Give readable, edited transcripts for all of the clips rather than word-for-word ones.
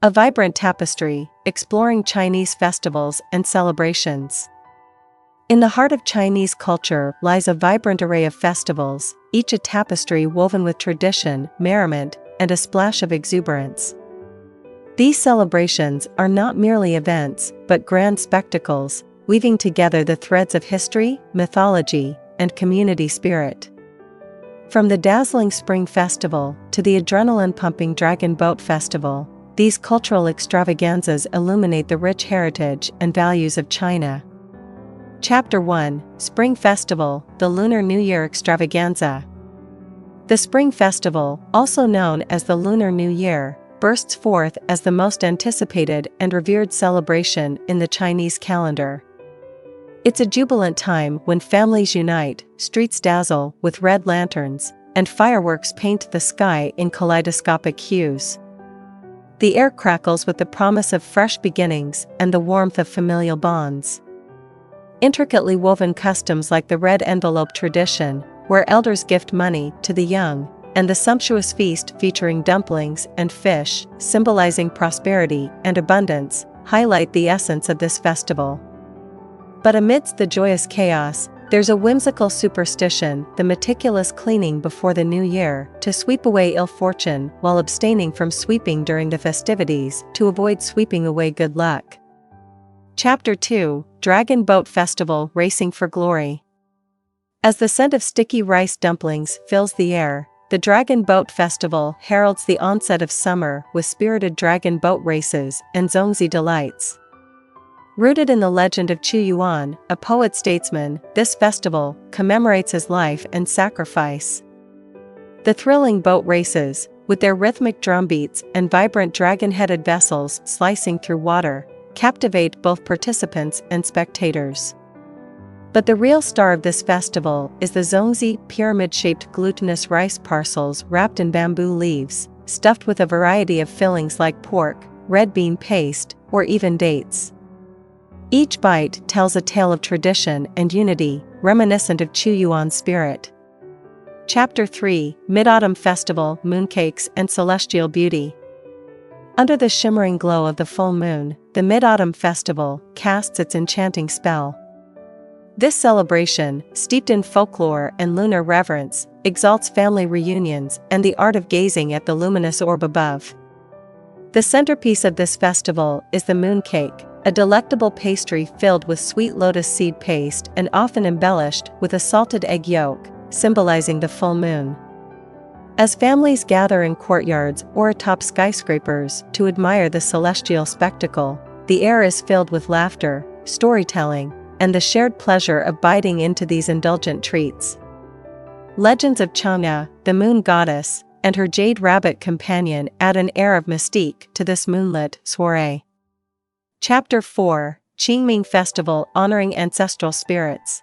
A vibrant tapestry, exploring Chinese festivals and celebrations. In the heart of Chinese culture lies a vibrant array of festivals, each a tapestry woven with tradition, merriment, and a splash of exuberance. These celebrations are not merely events, but grand spectacles, weaving together the threads of history, mythology, and community spirit. From the dazzling Spring Festival to the adrenaline-pumping Dragon Boat Festival, these cultural extravaganzas illuminate the rich heritage and values of China. Chapter 1: Spring Festival, the Lunar New Year Extravaganza. The Spring Festival, also known as the Lunar New Year, bursts forth as the most anticipated and revered celebration in the Chinese calendar. It's a jubilant time when families unite, streets dazzle with red lanterns, and fireworks paint the sky in kaleidoscopic hues. The air crackles with the promise of fresh beginnings and the warmth of familial bonds. Intricately woven customs like the red envelope tradition, where elders gift money to the young, and the sumptuous feast featuring dumplings and fish, symbolizing prosperity and abundance, highlight the essence of this festival. But amidst the joyous chaos, there's a whimsical superstition, the meticulous cleaning before the new year, to sweep away ill fortune while abstaining from sweeping during the festivities to avoid sweeping away good luck. Chapter 2: Dragon Boat Festival, Racing for Glory. As the scent of sticky rice dumplings fills the air, the Dragon Boat Festival heralds the onset of summer with spirited dragon boat races and zongzi delights. Rooted in the legend of Chu Yuan, a poet-statesman, this festival commemorates his life and sacrifice. The thrilling boat races, with their rhythmic drumbeats and vibrant dragon-headed vessels slicing through water, captivate both participants and spectators. But the real star of this festival is the zongzi, pyramid-shaped glutinous rice parcels wrapped in bamboo leaves, stuffed with a variety of fillings like pork, red bean paste, or even dates. Each bite tells a tale of tradition and unity, reminiscent of Chu Yuan's spirit. Chapter 3: Mid-Autumn Festival, Mooncakes and Celestial Beauty. Under the shimmering glow of the full moon, the Mid-Autumn Festival casts its enchanting spell. This celebration, steeped in folklore and lunar reverence, exalts family reunions and the art of gazing at the luminous orb above. The centerpiece of this festival is the mooncake, a delectable pastry filled with sweet lotus seed paste and often embellished with a salted egg yolk, symbolizing the full moon. As families gather in courtyards or atop skyscrapers to admire the celestial spectacle, the air is filled with laughter, storytelling, and the shared pleasure of biting into these indulgent treats. Legends of Chang'e, the moon goddess, and her jade rabbit companion add an air of mystique to this moonlit soiree. Chapter 4: Qingming Festival, Honoring Ancestral Spirits.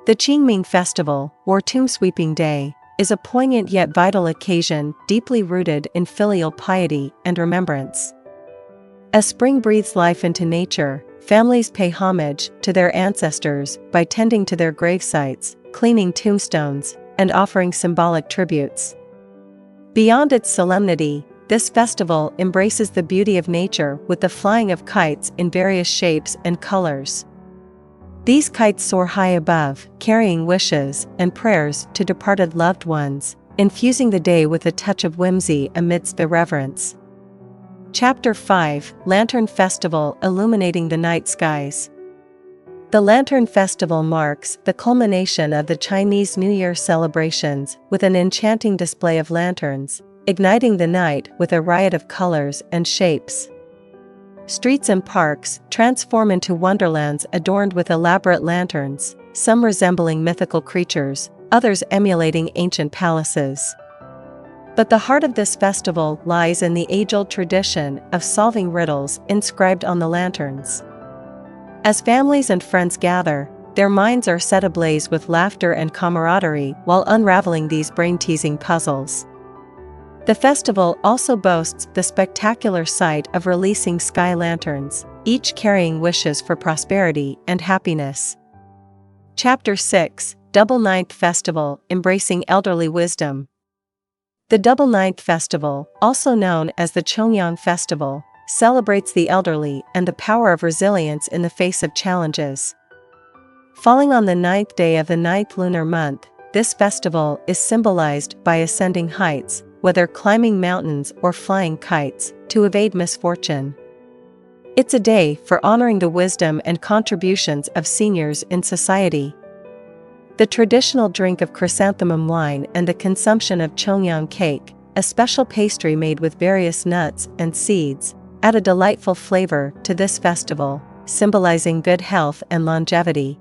The Qingming Festival, or Tomb Sweeping Day, is a poignant yet vital occasion deeply rooted in filial piety and remembrance. As spring breathes life into nature, families pay homage to their ancestors by tending to their grave sites, cleaning tombstones, and offering symbolic tributes. Beyond its solemnity, this festival embraces the beauty of nature with the flying of kites in various shapes and colors. These kites soar high above, carrying wishes and prayers to departed loved ones, infusing the day with a touch of whimsy amidst the reverence. Chapter 5: Lantern Festival, Illuminating the Night Skies. The Lantern Festival marks the culmination of the Chinese New Year celebrations with an enchanting display of lanterns, igniting the night with a riot of colors and shapes. Streets and parks transform into wonderlands adorned with elaborate lanterns, some resembling mythical creatures, others emulating ancient palaces. But the heart of this festival lies in the age-old tradition of solving riddles inscribed on the lanterns. As families and friends gather, their minds are set ablaze with laughter and camaraderie while unraveling these brain-teasing puzzles. The festival also boasts the spectacular sight of releasing sky lanterns, each carrying wishes for prosperity and happiness. Chapter 6: Double Ninth Festival, Embracing Elderly Wisdom. The Double Ninth Festival, also known as the Chongyang Festival, celebrates the elderly and the power of resilience in the face of challenges. Falling on the ninth day of the ninth lunar month, this festival is symbolized by ascending heights, whether climbing mountains or flying kites, to evade misfortune. It's a day for honoring the wisdom and contributions of seniors in society. The traditional drink of chrysanthemum wine and the consumption of chongyang cake, a special pastry made with various nuts and seeds, add a delightful flavor to this festival, symbolizing good health and longevity.